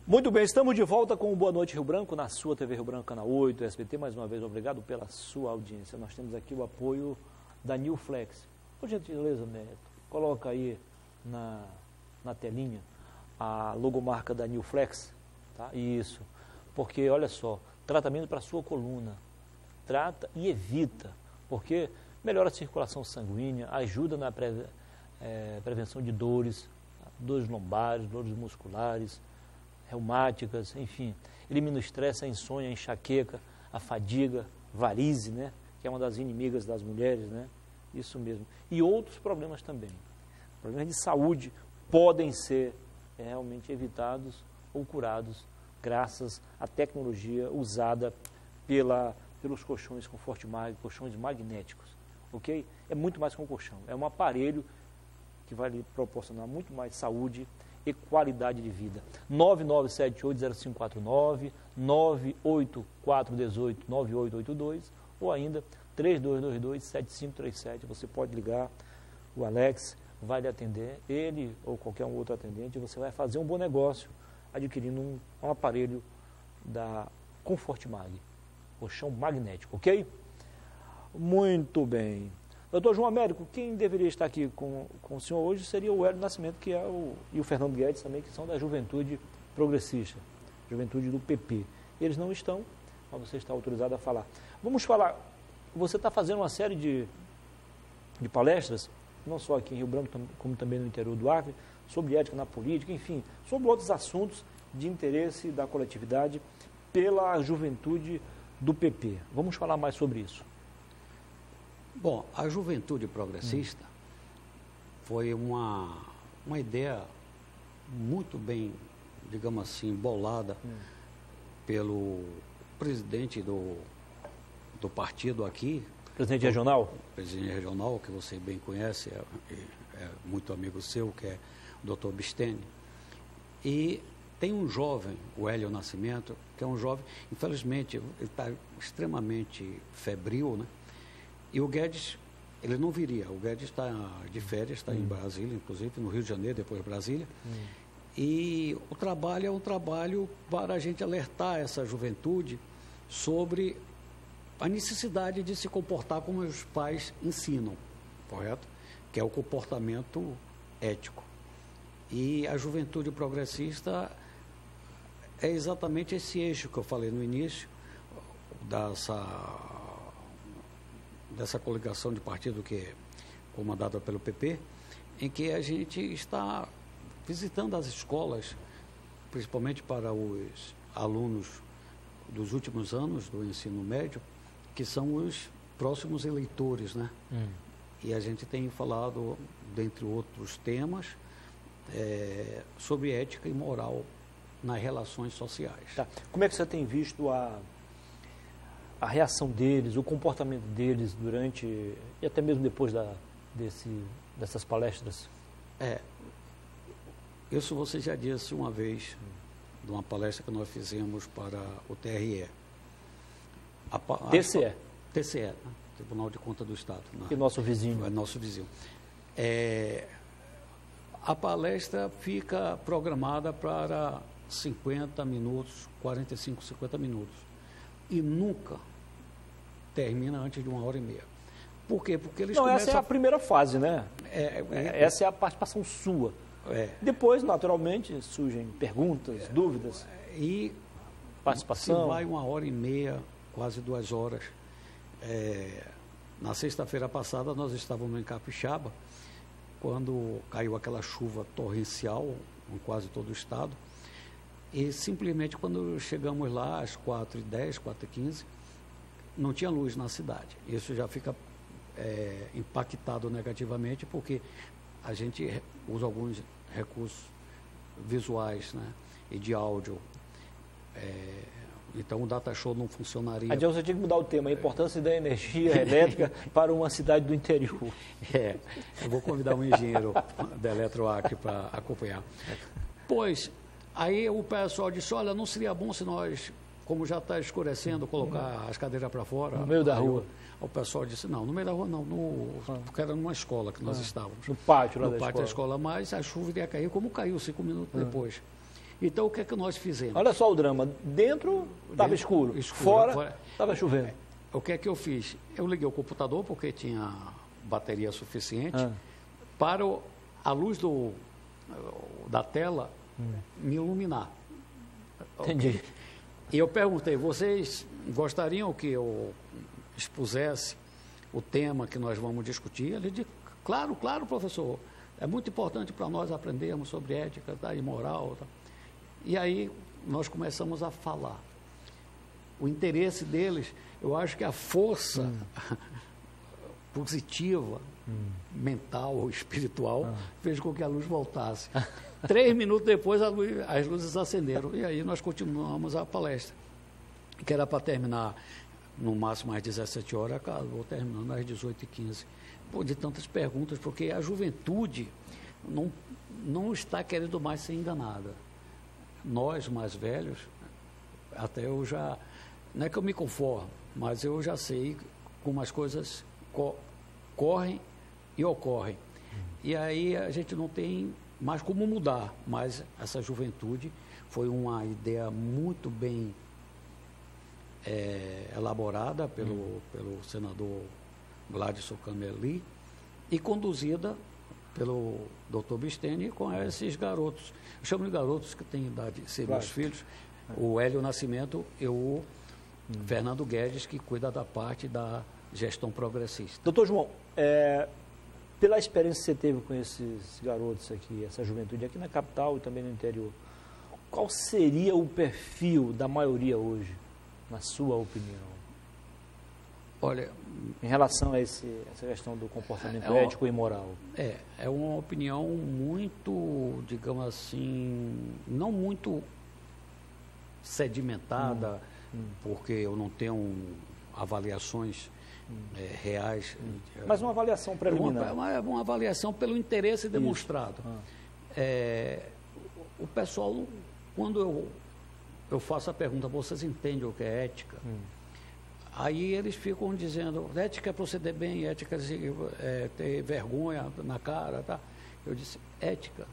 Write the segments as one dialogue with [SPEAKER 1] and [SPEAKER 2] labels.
[SPEAKER 1] Muito bem, estamos de volta com o Boa Noite Rio Branco, na sua TV Rio Branco, canal 8, SBT. Mais uma vez, obrigado pela sua audiência. Nós temos aqui o apoio da New Flex. Por gentileza, Neto, coloca aí na telinha a logomarca da New Flex, tá? Isso, porque olha só, tratamento para a sua coluna, trata e evita, porque melhora a circulação sanguínea, ajuda na prevenção de dores lombares, dores musculares, reumáticas, enfim, elimina o estresse, a insônia, a enxaqueca, a fadiga, varize, né, que é uma das inimigas das mulheres, né, isso mesmo, e outros problemas também. Problemas de saúde podem ser realmente evitados ou curados graças à tecnologia usada pelos colchões Confortmag, colchões magnéticos, ok? É muito mais que um colchão, é um aparelho que vai lhe proporcionar muito mais saúde e qualidade de vida. 99780549, 984189882 ou ainda 3222-7537. Você pode ligar, o Alex vai lhe atender, ele ou qualquer um outro atendente, e você vai fazer um bom negócio adquirindo um aparelho da Confortmag, colchão magnético, ok? Muito bem. Doutor João Américo, quem deveria estar aqui com o senhor hoje seria o Hélio Nascimento, que é e o Fernando Guedes também, que são da Juventude Progressista, Juventude do PP. Eles não estão, mas você está autorizado a falar. Vamos falar, você está fazendo uma série de palestras, não só aqui em Rio Branco, como também no interior do Acre, sobre ética na política, enfim, sobre outros assuntos de interesse da coletividade pela juventude do PP. Vamos falar mais sobre isso.
[SPEAKER 2] Bom, a Juventude Progressista foi uma ideia muito bem, digamos assim, bolada pelo presidente do partido aqui.
[SPEAKER 1] Presidente regional?
[SPEAKER 2] Presidente regional, que você bem conhece, é muito amigo seu, que é o Dr. Bistene. E tem um jovem, o Hélio Nascimento, que é um jovem, infelizmente, ele está extremamente febril, né? E o Guedes, ele não viria. O Guedes está de férias, está em Brasília, inclusive, no Rio de Janeiro, depois de Brasília. E o trabalho é um trabalho para a gente alertar essa juventude sobre a necessidade de se comportar como os pais ensinam, correto? Que é o comportamento ético. E a Juventude Progressista é exatamente esse eixo que eu falei no início, dessa coligação de partido que é comandada pelo PP, em que a gente está visitando as escolas, principalmente para os alunos dos últimos anos do ensino médio, que são os próximos eleitores, né? E a gente tem falado, dentre outros temas, sobre ética e moral nas relações sociais.
[SPEAKER 1] Tá. Como é que você tem visto a reação deles, o comportamento deles durante e até mesmo depois dessas palestras?
[SPEAKER 2] Isso você já disse uma vez, de uma palestra que nós fizemos para o TRE.
[SPEAKER 1] TCE?
[SPEAKER 2] TCE, né? Tribunal de Contas do Estado.
[SPEAKER 1] E nosso vizinho.
[SPEAKER 2] É nosso vizinho. A palestra fica programada para 50 minutos, 45, 50 minutos. E nunca termina antes de 1h30. Por quê? Porque eles começam...
[SPEAKER 1] Essa é a primeira fase, né? Essa é a participação sua. Depois, naturalmente, surgem perguntas, dúvidas.
[SPEAKER 2] E
[SPEAKER 1] participação.
[SPEAKER 2] Se vai 1h30, quase 2 horas. Na sexta-feira passada, nós estávamos em Capixaba, quando caiu aquela chuva torrencial em quase todo o estado. E simplesmente quando chegamos lá às 4h10, 4h15, não tinha luz na cidade. Isso já fica impactado negativamente, porque a gente usa alguns recursos visuais, né, e de áudio. Então o data show não funcionaria.
[SPEAKER 1] Adiante, você tinha que mudar o tema, a importância da energia elétrica para uma cidade do interior.
[SPEAKER 2] Eu vou convidar um engenheiro da Eletroacre para acompanhar. Pois... Aí o pessoal disse, olha, não seria bom se nós, como já está escurecendo, colocar as cadeiras para fora?
[SPEAKER 1] No meio da rua.
[SPEAKER 2] O pessoal disse, não, no meio da rua não, porque era numa escola que nós estávamos.
[SPEAKER 1] No pátio lá
[SPEAKER 2] da escola. No pátio da escola, mas a chuva iria cair, como caiu 5 minutos depois. Então, o que é que nós fizemos?
[SPEAKER 1] Olha só o drama. Dentro estava escuro, fora estava chovendo.
[SPEAKER 2] O que é que eu fiz? Eu liguei o computador, porque tinha bateria suficiente, para a luz da tela me iluminar.
[SPEAKER 1] Entendi.
[SPEAKER 2] E eu perguntei, vocês gostariam que eu expusesse o tema que nós vamos discutir? Ele disse, claro, professor. É muito importante para nós aprendermos sobre ética, tá, e moral. Tá. E aí nós começamos a falar. O interesse deles, eu acho que a força positiva, mental ou espiritual, fez com que a luz voltasse. 3 minutos depois, as luzes acenderam. E aí nós continuamos a palestra, que era para terminar no máximo às 17 horas, acabou terminando às 18h15. Pô, de tantas perguntas, porque a juventude não está querendo mais ser enganada. Nós, mais velhos, até eu já... Não é que eu me conformo, mas eu já sei como as coisas correm e ocorrem. E aí a gente não tem mais como mudar, mas essa juventude foi uma ideia muito bem elaborada pelo senador Gladson Cameli e conduzida pelo Dr. Bisteni com esses garotos. Eu chamo de garotos que têm idade de ser meus filhos, o Hélio Nascimento e o Fernando Guedes, que cuida da parte da gestão progressista.
[SPEAKER 1] Doutor João, pela experiência que você teve com esses garotos aqui, essa juventude aqui na capital e também no interior, qual seria o perfil da maioria hoje, na sua opinião?
[SPEAKER 2] Olha,
[SPEAKER 1] em relação a essa questão do comportamento ético e moral.
[SPEAKER 2] É uma opinião muito, digamos assim, não muito sedimentada, porque eu não tenho avaliações reais.
[SPEAKER 1] Mas uma avaliação preliminar.
[SPEAKER 2] Uma avaliação pelo interesse demonstrado. O pessoal, quando eu faço a pergunta, vocês entendem o que é ética? Aí eles ficam dizendo, ética é proceder bem, ética é ter vergonha na cara, tá? Eu disse, ética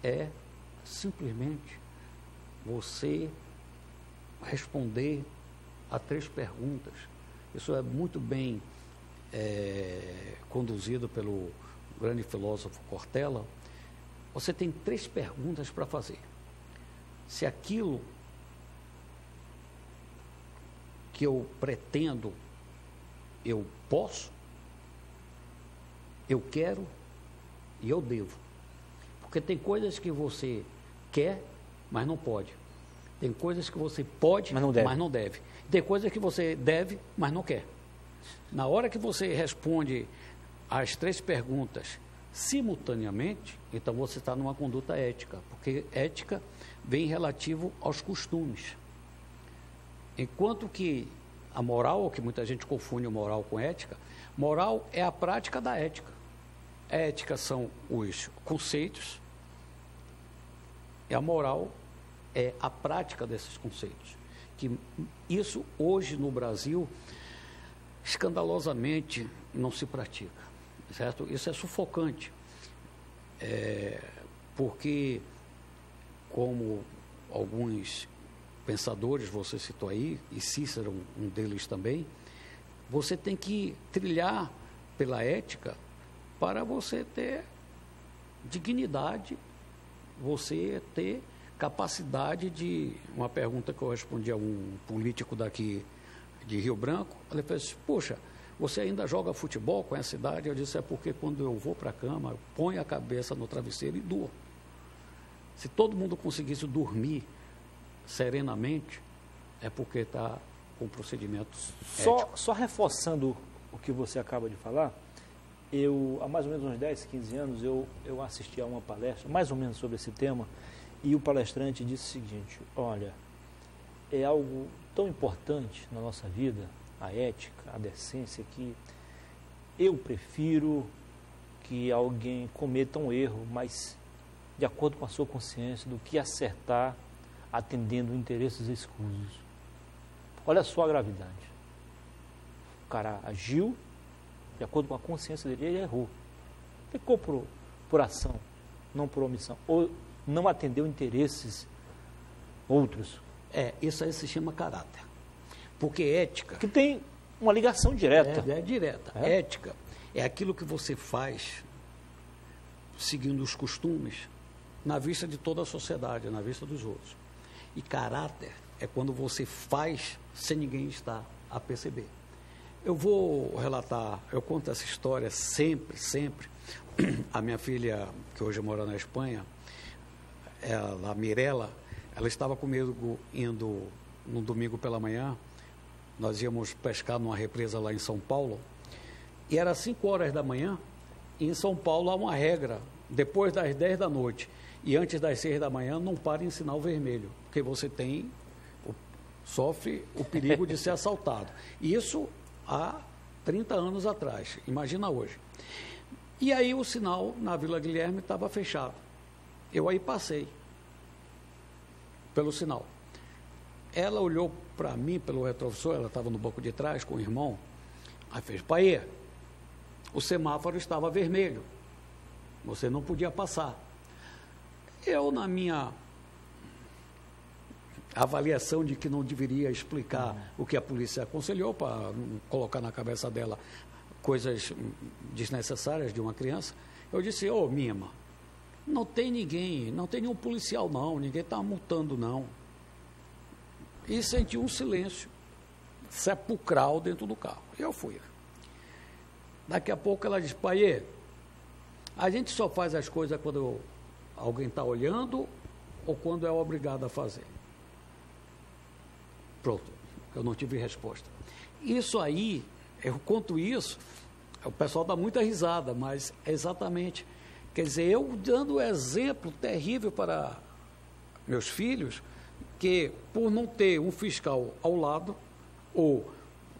[SPEAKER 2] é simplesmente você responder a 3 perguntas. Isso é muito bem conduzido pelo grande filósofo Cortella. Você tem 3 perguntas para fazer. Se aquilo que eu pretendo, eu posso, eu quero e eu devo. Porque tem coisas que você quer, mas não pode. Tem coisas que você pode, mas não deve. Tem coisas que você deve, mas não quer. Na hora que você responde as 3 perguntas simultaneamente, então você está numa conduta ética, porque ética vem relativo aos costumes. Enquanto que a moral, que muita gente confunde moral com ética, moral é a prática da ética. A ética são os conceitos e a moral é a prática desses conceitos. Que isso hoje no Brasil, escandalosamente, não se pratica, certo? Isso é sufocante, porque, como alguns pensadores, você citou aí, e Cícero, um deles também, você tem que trilhar pela ética para você ter dignidade, você ter capacidade de... Uma pergunta que eu respondi a um político daqui de Rio Branco, ele fez, poxa, você ainda joga futebol com essa idade? Eu disse, é porque quando eu vou para a cama, eu ponho a cabeça no travesseiro e durmo. Se todo mundo conseguisse dormir serenamente, é porque está com procedimentos éticos.
[SPEAKER 1] Só reforçando o que você acaba de falar, há mais ou menos uns 10, 15 anos, eu assisti a uma palestra, mais ou menos sobre esse tema, e o palestrante disse o seguinte, olha, é algo tão importante na nossa vida, a ética, a decência, que eu prefiro que alguém cometa um erro, mas de acordo com a sua consciência, do que acertar atendendo interesses escusos. Olha só a gravidade. O cara agiu de acordo com a consciência dele, ele errou. Pecou por ação, não por omissão. Ou não atendeu interesses outros.
[SPEAKER 2] Isso aí se chama caráter. Porque ética...
[SPEAKER 1] Que tem uma ligação direta.
[SPEAKER 2] É direta. Ética é aquilo que você faz seguindo os costumes na vista de toda a sociedade, na vista dos outros. E caráter é quando você faz sem ninguém estar a perceber. Eu vou relatar, eu conto essa história sempre. A minha filha, que hoje mora na Espanha, a Mirella, ela estava comigo indo no domingo pela manhã, nós íamos pescar numa represa lá em São Paulo, e era 5 horas da manhã, e em São Paulo há uma regra, depois das 10 da noite e antes das 6 da manhã, não para em sinal vermelho, porque você sofre o perigo de ser assaltado. Isso há 30 anos atrás, imagina hoje. E aí o sinal na Vila Guilherme estava fechado. Eu aí passei pelo sinal. Ela olhou para mim pelo retrovisor, ela estava no banco de trás com o irmão, aí fez: pai, o semáforo estava vermelho, você não podia passar. Eu, na minha avaliação de que não deveria explicar o que a polícia aconselhou, para não colocar na cabeça dela coisas desnecessárias de uma criança, eu disse: ô, minha irmã, não tem ninguém, não tem nenhum policial não, ninguém está multando não. E senti um silêncio sepulcral dentro do carro. E eu fui. Daqui a pouco ela disse: pai, a gente só faz as coisas quando alguém está olhando ou quando é obrigado a fazer? Pronto, eu não tive resposta. Isso aí, eu conto isso, o pessoal dá muita risada, mas é exatamente, quer dizer, eu dando exemplo terrível para meus filhos, que por não ter um fiscal ao lado, ou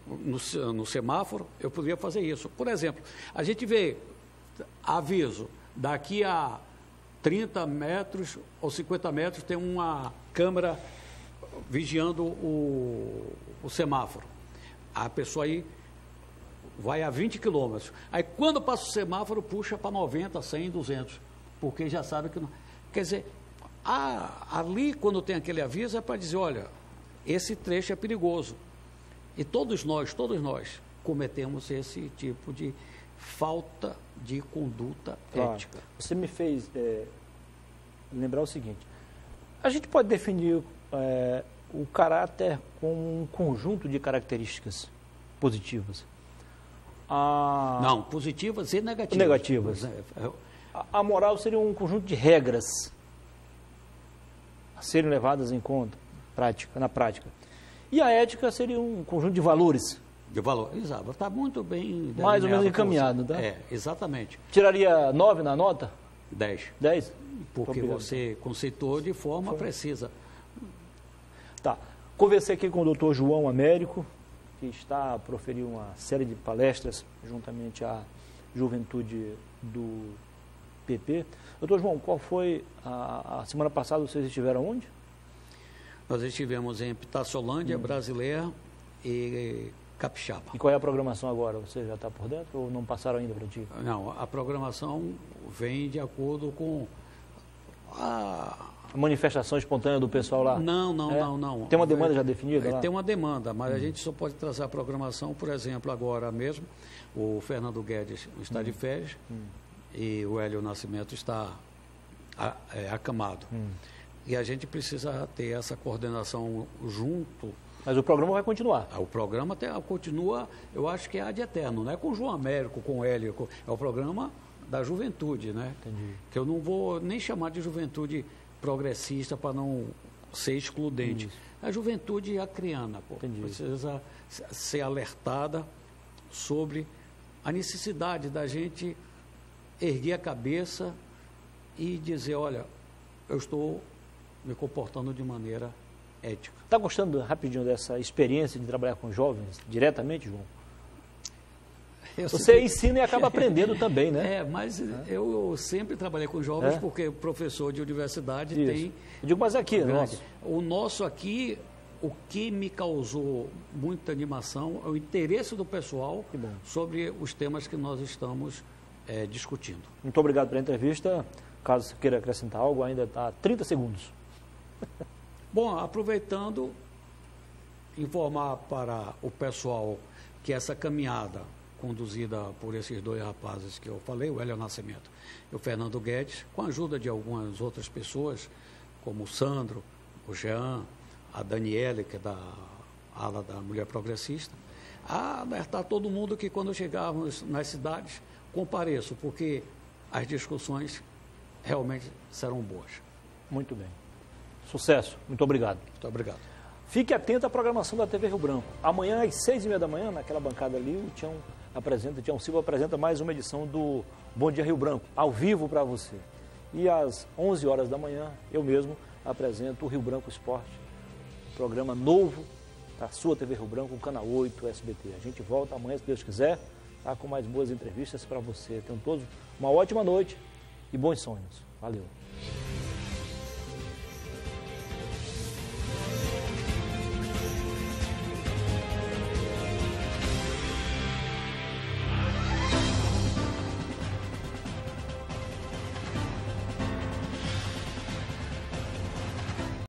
[SPEAKER 2] no semáforo, eu poderia fazer isso. Por exemplo, a gente vê aviso, daqui a 30 metros ou 50 metros tem uma câmera vigiando o semáforo. A pessoa aí vai a 20 quilômetros. Aí quando passa o semáforo, puxa para 90, 100, 200, porque já sabe que não... Quer dizer, ali quando tem aquele aviso é para dizer: olha, esse trecho é perigoso. E todos nós cometemos esse tipo de falta de conduta ética.
[SPEAKER 1] Você me fez lembrar o seguinte: a gente pode definir o caráter como um conjunto de características positivas.
[SPEAKER 2] Não, positivas e negativas.
[SPEAKER 1] Negativas. A moral seria um conjunto de regras a serem levadas em conta na prática. E a ética seria um conjunto de valores.
[SPEAKER 2] De valor, exato. Está muito bem...
[SPEAKER 1] Mais ou menos encaminhado, tá?
[SPEAKER 2] Exatamente.
[SPEAKER 1] Tiraria 9 na nota?
[SPEAKER 2] 10.
[SPEAKER 1] 10?
[SPEAKER 2] Porque você conceitou de forma precisa.
[SPEAKER 1] Tá. Conversei aqui com o doutor João Américo, que está a proferir uma série de palestras juntamente à juventude do PP. Doutor João, qual foi a semana passada, vocês estiveram onde?
[SPEAKER 2] Nós estivemos em Pitaçolândia, Brasileira e Capixaba.
[SPEAKER 1] E qual é a programação agora? Você já está por dentro ou não passaram ainda para ti?
[SPEAKER 2] Não, a programação vem de acordo com a
[SPEAKER 1] manifestação espontânea do pessoal lá?
[SPEAKER 2] Não.
[SPEAKER 1] Tem uma demanda já definida lá?
[SPEAKER 2] Tem uma demanda, mas a gente só pode trazer a programação, por exemplo, agora mesmo, o Fernando Guedes está de férias e o Hélio Nascimento está acamado. E a gente precisa ter essa coordenação junto.
[SPEAKER 1] Mas o programa vai continuar?
[SPEAKER 2] O programa continua, eu acho que é ad eterno, não é com o João Américo, com o Hélio, é o programa da juventude, né?
[SPEAKER 1] Entendi.
[SPEAKER 2] Que eu não vou nem chamar de juventude progressista para não ser excludente. A juventude acriana, precisa ser alertada sobre a necessidade da gente erguer a cabeça e dizer: olha, eu estou me comportando de maneira ética.
[SPEAKER 1] Está gostando rapidinho dessa experiência de trabalhar com jovens diretamente, João? Você ensina e acaba aprendendo também, né?
[SPEAKER 2] Mas eu sempre trabalhei com jovens porque professor de universidade tem...
[SPEAKER 1] Eu digo, mas aqui, nosso.
[SPEAKER 2] O nosso aqui, o que me causou muita animação é o interesse do pessoal sobre os temas que nós estamos discutindo.
[SPEAKER 1] Muito obrigado pela entrevista. Caso você queira acrescentar algo, ainda está 30 segundos.
[SPEAKER 2] Bom, aproveitando, informar para o pessoal que essa caminhada conduzida por esses dois rapazes que eu falei, o Hélio Nascimento e o Fernando Guedes, com a ajuda de algumas outras pessoas, como o Sandro, o Jean, a Daniele, que é da ala da Mulher Progressista, a alertar todo mundo que quando chegarmos nas cidades, compareçam, porque as discussões realmente serão boas.
[SPEAKER 1] Muito bem. Sucesso. Muito obrigado.
[SPEAKER 2] Muito obrigado.
[SPEAKER 1] Fique atento à programação da TV Rio Branco. Amanhã, às 6h30 da manhã, naquela bancada ali, o Tião Silva apresenta mais uma edição do Bom Dia Rio Branco, ao vivo para você. E às 11 horas da manhã, eu mesmo apresento o Rio Branco Esporte, programa novo da sua TV Rio Branco, o Canal 8 SBT. A gente volta amanhã, se Deus quiser, tá, com mais boas entrevistas para você. Tenham todos uma ótima noite e bons sonhos. Valeu.